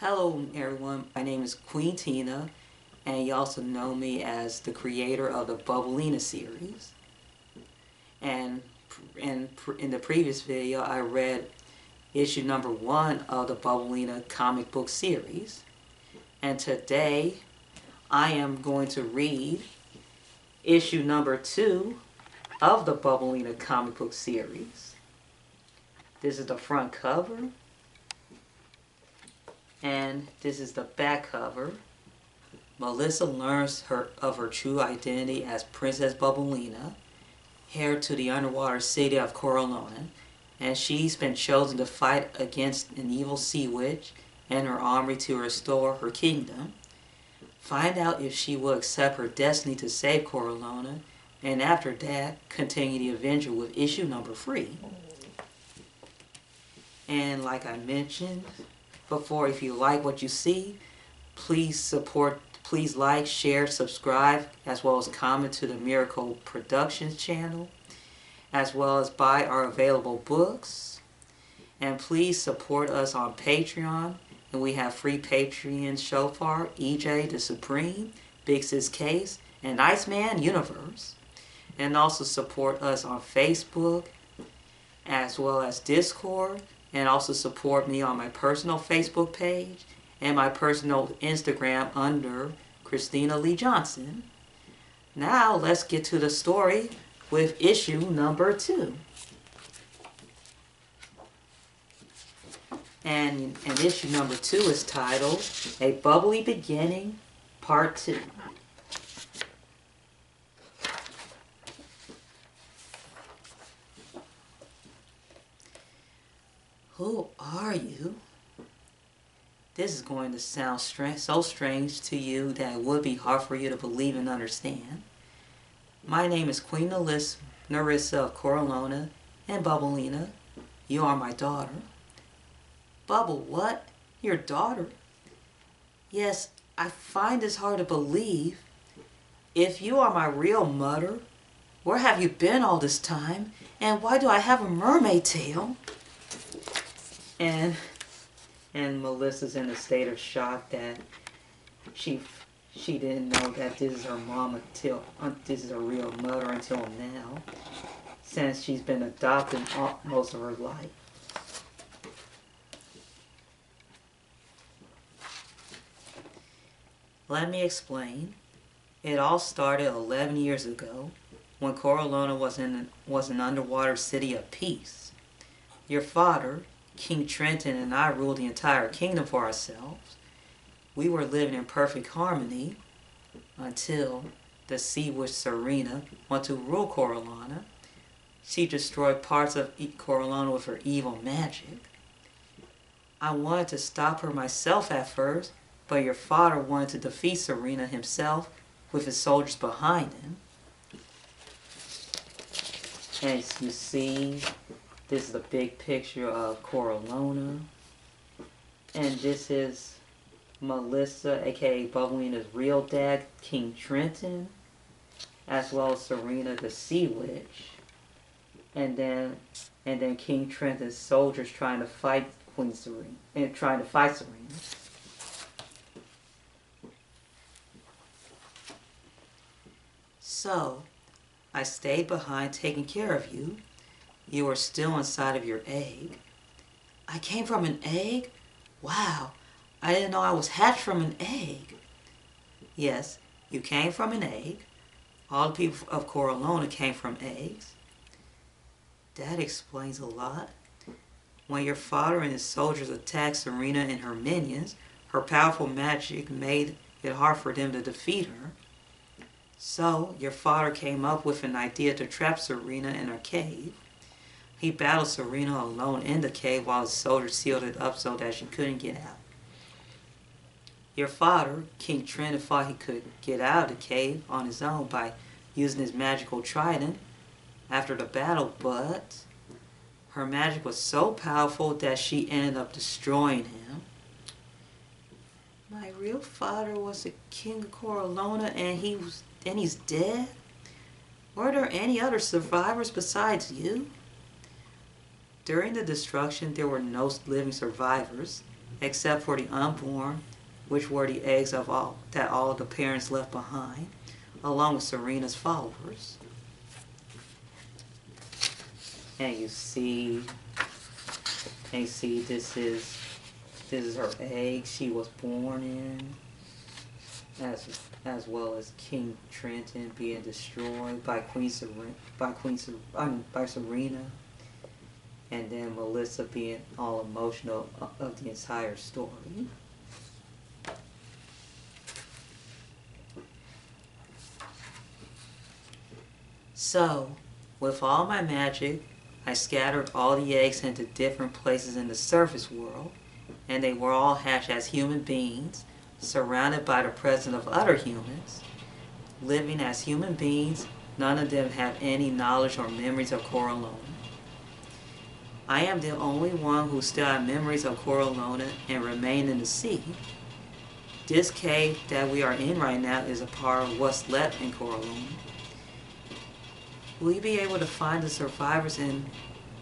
Hello everyone, my name is Queen Tina, and you also know me as the creator of the Bubblelina series. And in the previous video, I read issue number 1 of the Bubblelina comic book series. And today, I am going to read issue number 2 of the Bubblelina comic book series. This is the front cover. And this is the back cover. Melissa learns of her true identity as Princess Bubblelina, heir to the underwater city of Coralona, and she's been chosen to fight against an evil sea witch and her army to restore her kingdom. Find out if she will accept her destiny to save Coralona, and after that, continue the adventure with issue number 3. And like I mentioned before, if you like what you see, please like, share, subscribe, as well as comment to the Miracle Productions channel, as well as buy our available books. And please support us on Patreon, and we have free Patreons so far: EJ the Supreme, Big Sis Case, and Iceman Universe. And also support us on Facebook, as well as Discord. And also support me on my personal Facebook page and my personal Instagram under Christina Lee Johnson. Now let's get to the story with issue number 2. And issue number 2 is titled A Bubbly Beginning, Part 2. Who are you? This is going to sound so strange to you that it would be hard for you to believe and understand. My name is Queen Narissa of Coralona and Bubblelina. You are my daughter. Bubble, what? Your daughter? Yes, I find this hard to believe. If you are my real mother, where have you been all this time? And why do I have a mermaid tail? And Melissa's in a state of shock that she didn't know that this is her mom this is her real mother until now, since she's been adopted most of her life. Let me explain. It all started 11 years ago when Coralona was an underwater city of peace. Your father, King Trenton, and I ruled the entire kingdom for ourselves. We were living in perfect harmony until the sea witch Serena wanted to rule Coralona. She destroyed parts of Coralona with her evil magic. I wanted to stop her myself at first, but your father wanted to defeat Serena himself with his soldiers behind him. As you see, this is a big picture of Coralona. And this is Melissa, aka Bubblelina's real dad, King Trenton, as well as Serena the Sea Witch. And then King Trenton's soldiers trying to fight Queen Serena and trying to fight Serena. So, I stayed behind taking care of you. You are still inside of your egg. I came from an egg? Wow, I didn't know I was hatched from an egg. Yes, you came from an egg. All the people of Coralona came from eggs. That explains a lot. When your father and his soldiers attacked Serena and her minions, her powerful magic made it hard for them to defeat her. So, your father came up with an idea to trap Serena in her cave. He battled Serena alone in the cave while his soldiers sealed it up so that she couldn't get out. Your father, King Trenton, thought he could get out of the cave on his own by using his magical trident after the battle, but her magic was so powerful that she ended up destroying him. My real father was the king of Coralona, and he's dead? Were there any other survivors besides you? During the destruction, there were no living survivors, except for the unborn, which were the eggs of all the parents left behind, along with Serena's followers. And you see this is her egg she was born in, as well as King Trenton being destroyed by Serena, and then Melissa being all emotional of the entire story. So, with all my magic, I scattered all the eggs into different places in the surface world, and they were all hatched as human beings, surrounded by the presence of other humans. Living as human beings, none of them have any knowledge or memories of Coralona. I am the only one who still has memories of Coralona and remain in the sea. This cave that we are in right now is a part of what's left in Coralona. Will you be able to find the survivors, and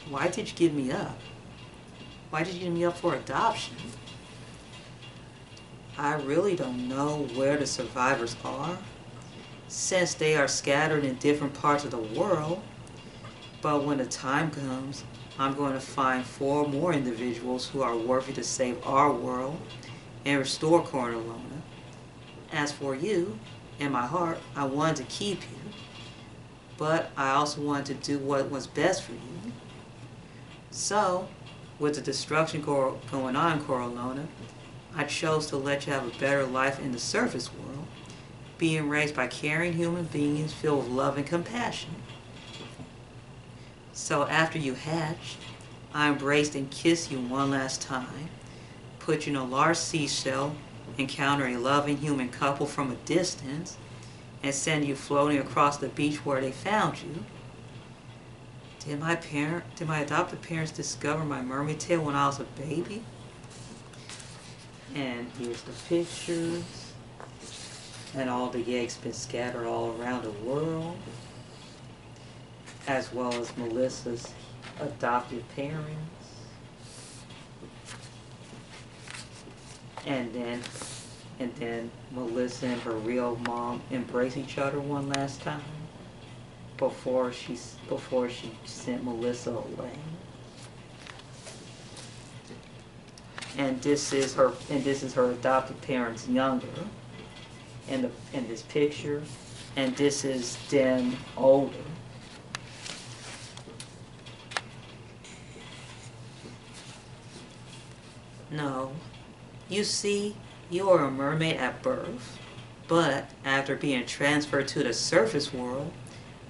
why did you give me up? Why did you give me up for adoption? I really don't know where the survivors are, since they are scattered in different parts of the world. But when the time comes, I'm going to find 4 more individuals who are worthy to save our world and restore Coralona. As for you, in my heart, I wanted to keep you, but I also wanted to do what was best for you. So, with the destruction going on in Coralona, I chose to let you have a better life in the surface world, being raised by caring human beings filled with love and compassion. So after you hatched, I embraced and kissed you one last time, put you in a large seashell, encounter a loving human couple from a distance, and send you floating across the beach where they found you. Did my adopted parents discover my mermaid tail when I was a baby? And here's the pictures, and all the eggs been scattered all around the world, as well as Melissa's adopted parents. And then Melissa and her real mom embrace each other one last time before she sent Melissa away. And this is her adopted parents younger in this picture, and this is them older. No, you see, you are a mermaid at birth, but after being transferred to the surface world,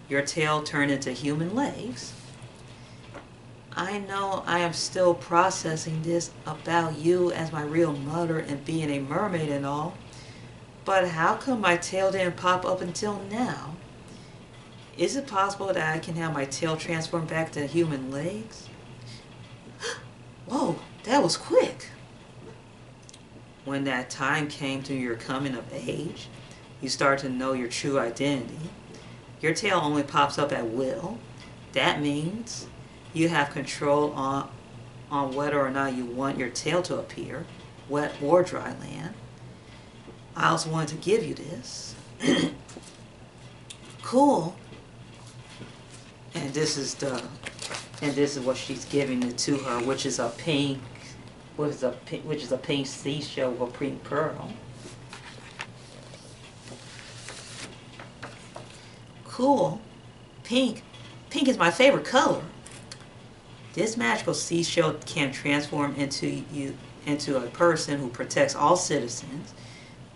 your tail turned into human legs. I know I am still processing this about you as my real mother and being a mermaid and all, but how come my tail didn't pop up until now? Is it possible that I can have my tail transformed back to human legs? Whoa, that was quick. When that time came to your coming of age, you start to know your true identity. Your tail only pops up at will. That means you have control on whether or not you want your tail to appear, wet or dry land. I also wanted to give you this. Cool. And this is what she's giving it to her, which is a pink seashell with a pink pearl. Cool. Pink is my favorite color. This magical seashell can transform into a person who protects all citizens,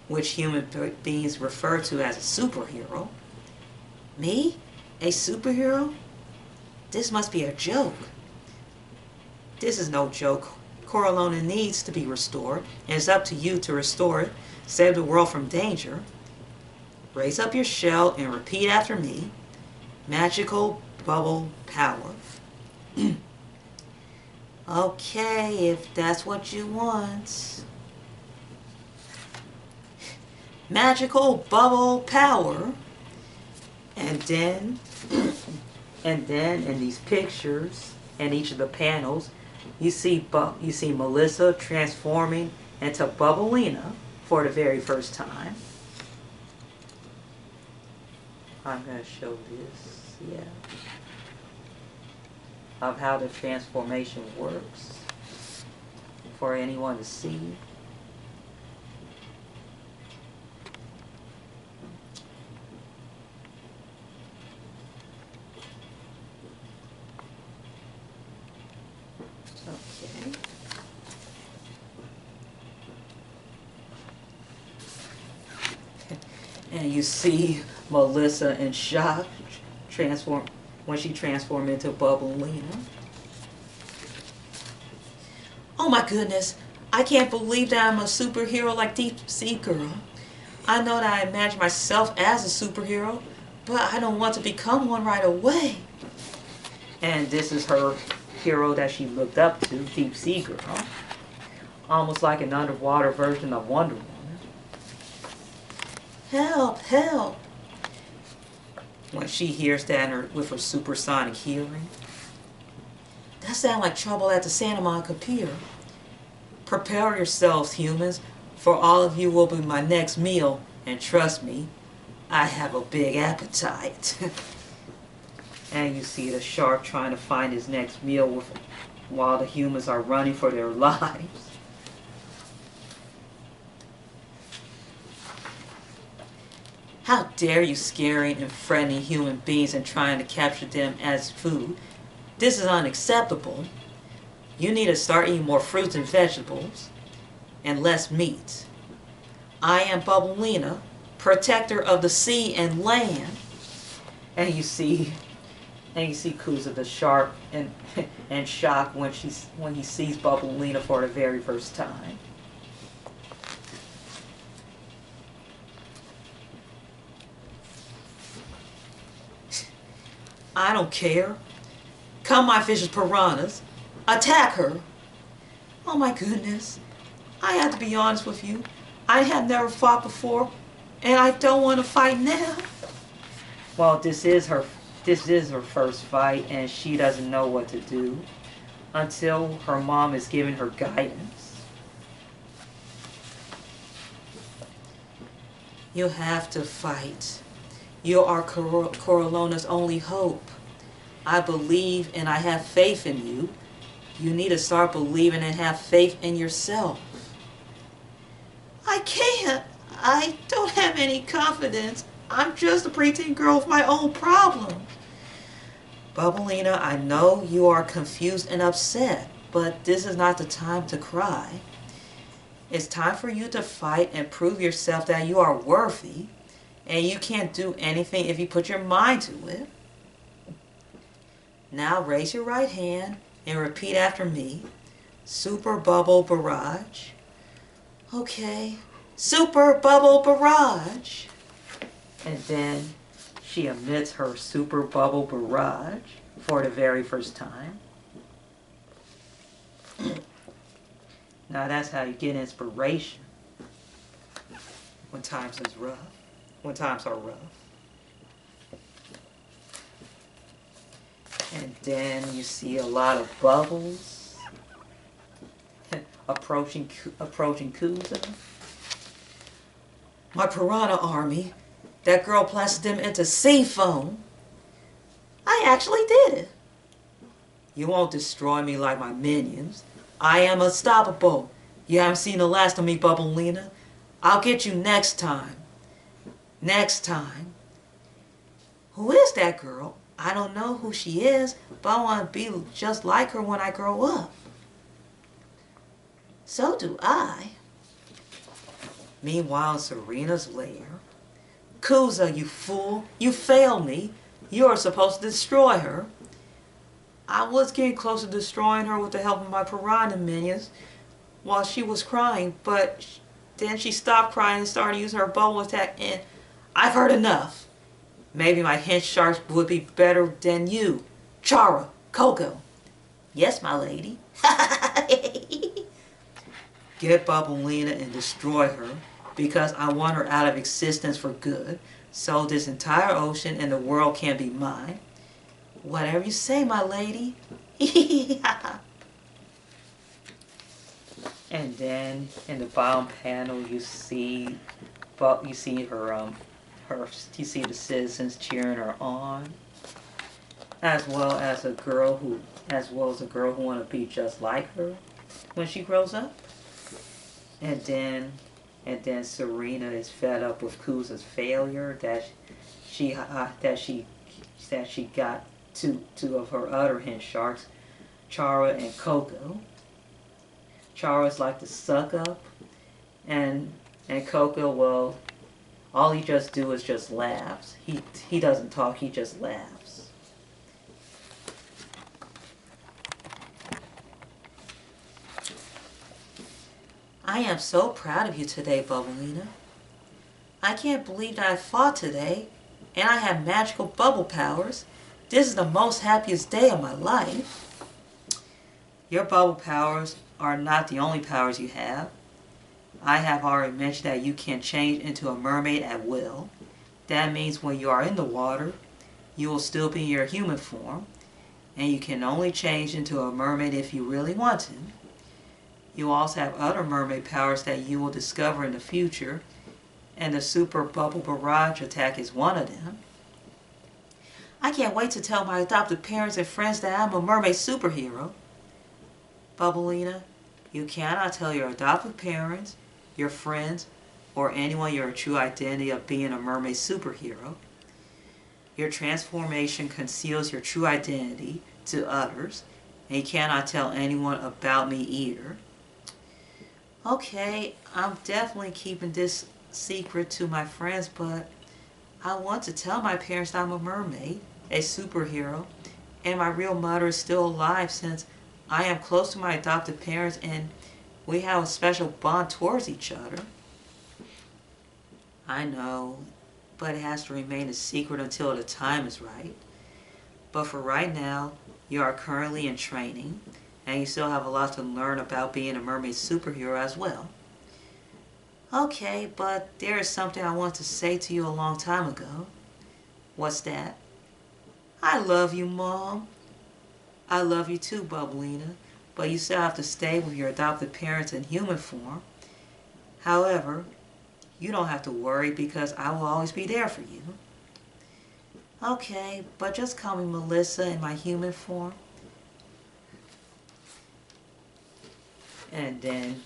which human beings refer to as a superhero. Me? A superhero? This must be a joke. This is no joke. Coralona needs to be restored, and it's up to you to restore it, save the world from danger. Raise up your shell and repeat after me. Magical bubble power. Okay, if that's what you want. Magical bubble power. And then in these pictures and each of the panels, you see Melissa transforming into Bubblelina for the very first time. I'm going to show this, yeah, of how the transformation works for anyone to see. Okay. And you see Melissa in shock when she transformed into Bubblelina. Oh my goodness, I can't believe that I'm a superhero like Deep Sea Girl. I know that I imagine myself as a superhero, but I don't want to become one right away. And this is her hero that she looked up to, Deep Sea Girl. Almost like an underwater version of Wonder Woman. Help, help! When she hears that with her supersonic hearing. That sounds like trouble at the Santa Monica Pier. Prepare yourselves, humans, for all of you will be my next meal, and trust me, I have a big appetite. And you see the shark trying to find his next meal while the humans are running for their lives. How dare you scaring and threatening human beings and trying to capture them as food? This is unacceptable. You need to start eating more fruits and vegetables and less meat. I am Bubblelina, protector of the sea and land. And you see Cuza the shark in shock when he sees Bubblelina for the very first time. I don't care. Come, my vicious piranhas. Attack her. Oh my goodness. I have to be honest with you. I have never fought before, and I don't want to fight now. Well, this is her first fight, and she doesn't know what to do until her mom is giving her guidance. You have to fight. You are Corallona's only hope. I believe and I have faith in you. You need to start believing and have faith in yourself. I can't. I don't have any confidence. I'm just a preteen girl with my own problems. Bubblelina, I know you are confused and upset, but this is not the time to cry. It's time for you to fight and prove yourself that you are worthy. And you can't do anything if you put your mind to it. Now raise your right hand and repeat after me. Super Bubble Barrage. Okay. Super Bubble Barrage. And then she emits her Super Bubble Barrage for the very first time. Now that's how you get inspiration when times are rough. And then you see a lot of bubbles approaching Cuza. My piranha army, that girl blasted them into sea foam. I actually did it. You won't destroy me like my minions. I am unstoppable. You haven't seen the last of me, Bubblelina. I'll get you next time. Next time. Who is that girl? I don't know who she is, but I want to be just like her when I grow up. So do I. Meanwhile, in Serena's lair. Cuza, you fool. You failed me. You are supposed to destroy her. I was getting close to destroying her with the help of my piranha minions while she was crying, but then she stopped crying and started using her bubble attack, and I've heard enough. Maybe my hench sharks would be better than you. Chara, Coco. Yes, my lady. Get Bubblelina and destroy her, because I want her out of existence for good, so this entire ocean and the world can be mine. Whatever you say, my lady. And then in the bottom panel, you see, but you see you see the citizens cheering her on, as well as a girl who, want to be just like her when she grows up. And then, Serena is fed up with Cuza's failure she that she that she got two of her other hen sharks, Chara and Coco. Chara's like to suck up, and Coco, well, all he just do is just laughs. He doesn't talk, he just laughs. I am so proud of you today, Bubblelina. I can't believe that I fought today, and I have magical bubble powers. This is the most happiest day of my life. Your bubble powers are not the only powers you have. I have already mentioned that you can change into a mermaid at will. That means when you are in the water, you will still be in your human form, and you can only change into a mermaid if you really want to. You also have other mermaid powers that you will discover in the future, and the super bubble barrage attack is one of them. I can't wait to tell my adopted parents and friends that I'm a mermaid superhero. Bubblelina, you cannot tell your adopted parents, your friends, or anyone your true identity of being a mermaid superhero. Your transformation conceals your true identity to others, and you cannot tell anyone about me either. Okay, I'm definitely keeping this secret to my friends, but I want to tell my parents that I'm a mermaid, a superhero, and my real mother is still alive since I am close to my adopted parents and we have a special bond towards each other. I know, but it has to remain a secret until the time is right. But for right now, you are currently in training, and you still have a lot to learn about being a mermaid superhero as well. Okay, but there is something I want to say to you a long time ago. What's that? I love you, Mom. I love you too, Bubblelina, but you still have to stay with your adopted parents in human form. However, you don't have to worry because I will always be there for you. Okay, but just call me Melissa in my human form. And then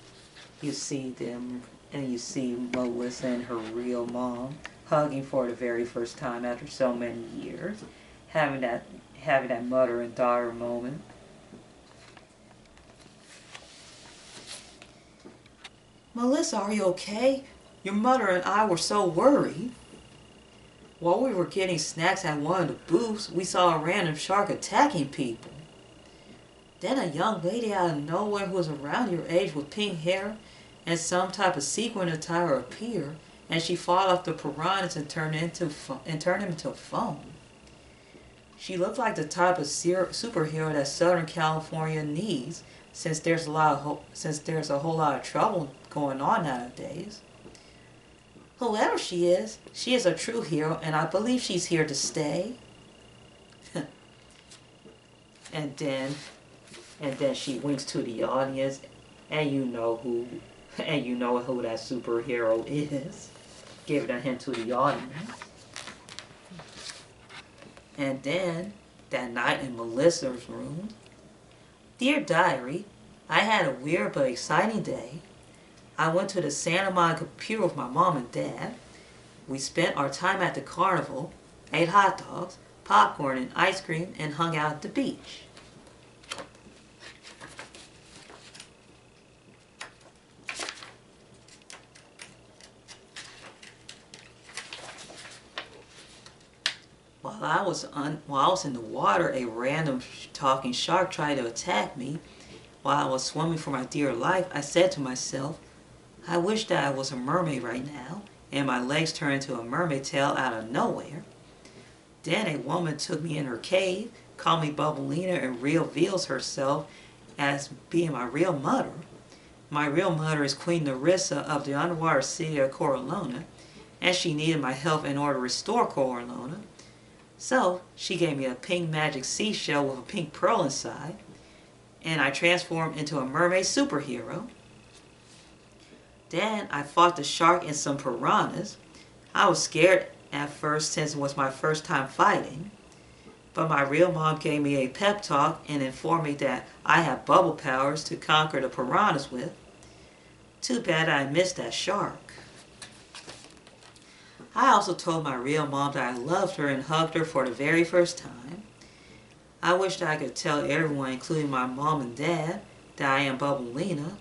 you see them, and you see Melissa and her real mom hugging for the very first time after so many years, having that mother and daughter moment. Melissa, are you okay? Your mother and I were so worried. While we were getting snacks at one of the booths, we saw a random shark attacking people. Then a young lady out of nowhere who was around your age with pink hair and some type of sequin attire appeared, and she fought off the piranhas and turned them into foam. She looked like the type of superhero that Southern California needs, since there's a whole lot of trouble going on nowadays. Whoever she is a true hero, and I believe she's here to stay. And then she winks to the audience, and you know who that superhero is. Give it a hint to the audience. And then, that night in Melissa's room, Dear Diary, I had a weird but exciting day. I went to the Santa Monica Pier with my mom and dad. We spent our time at the carnival, ate hot dogs, popcorn, and ice cream, and hung out at the beach. While I was in the water, a random talking shark tried to attack me. While I was swimming for my dear life, I said to myself, I wish that I was a mermaid right now, and my legs turned into a mermaid tail out of nowhere. Then a woman took me in her cave, called me Bubblelina, and reveals herself as being my real mother. My real mother is Queen Narissa of the underwater city of Coralona, and she needed my help in order to restore Coralona. So, she gave me a pink magic seashell with a pink pearl inside, and I transformed into a mermaid superhero. Then I fought the shark and some piranhas. I was scared at first since it was my first time fighting. But my real mom gave me a pep talk and informed me that I have bubble powers to conquer the piranhas with. Too bad I missed that shark. I also told my real mom that I loved her and hugged her for the very first time. I wished I could tell everyone, including my mom and dad, that I am Bubblelina,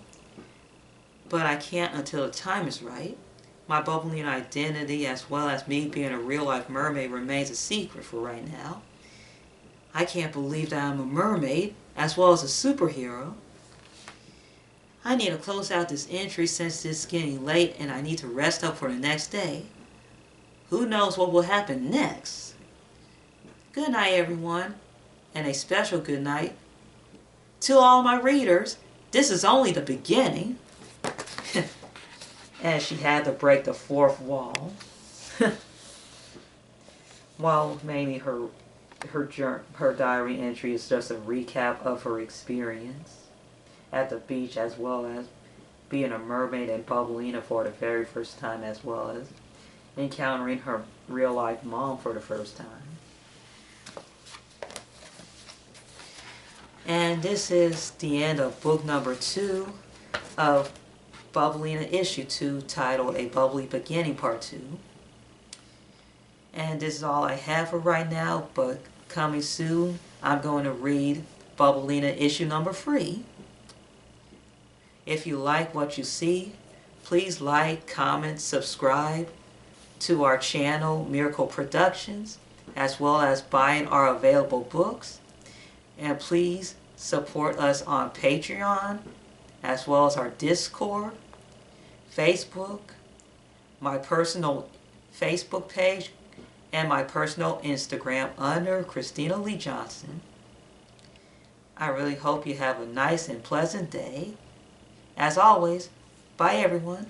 but I can't until the time is right. My Bubblelina identity, as well as me being a real-life mermaid, remains a secret for right now. I can't believe that I'm a mermaid, as well as a superhero. I need to close out this entry since it's getting late and I need to rest up for the next day. Who knows what will happen next? Good night, everyone, and a special good night to all my readers. This is only the beginning. And she had to break the fourth wall. Well, maybe her diary entry is just a recap of her experience at the beach, as well as being a mermaid and Bubblelina for the very first time, as well as encountering her real-life mom for the first time. And this is the end of book number 2 of Bubblelina issue 2, titled A Bubbly Beginning Part 2. And this is all I have for right now, but coming soon, I'm going to read Bubblelina issue number 3. If you like what you see, please like, comment, subscribe to our channel, Miracle Productions, as well as buying our available books. And please support us on Patreon, as well as our Discord, Facebook, my personal Facebook page, and my personal Instagram under Christina Lee Johnson. I really hope you have a nice and pleasant day. As always, bye everyone.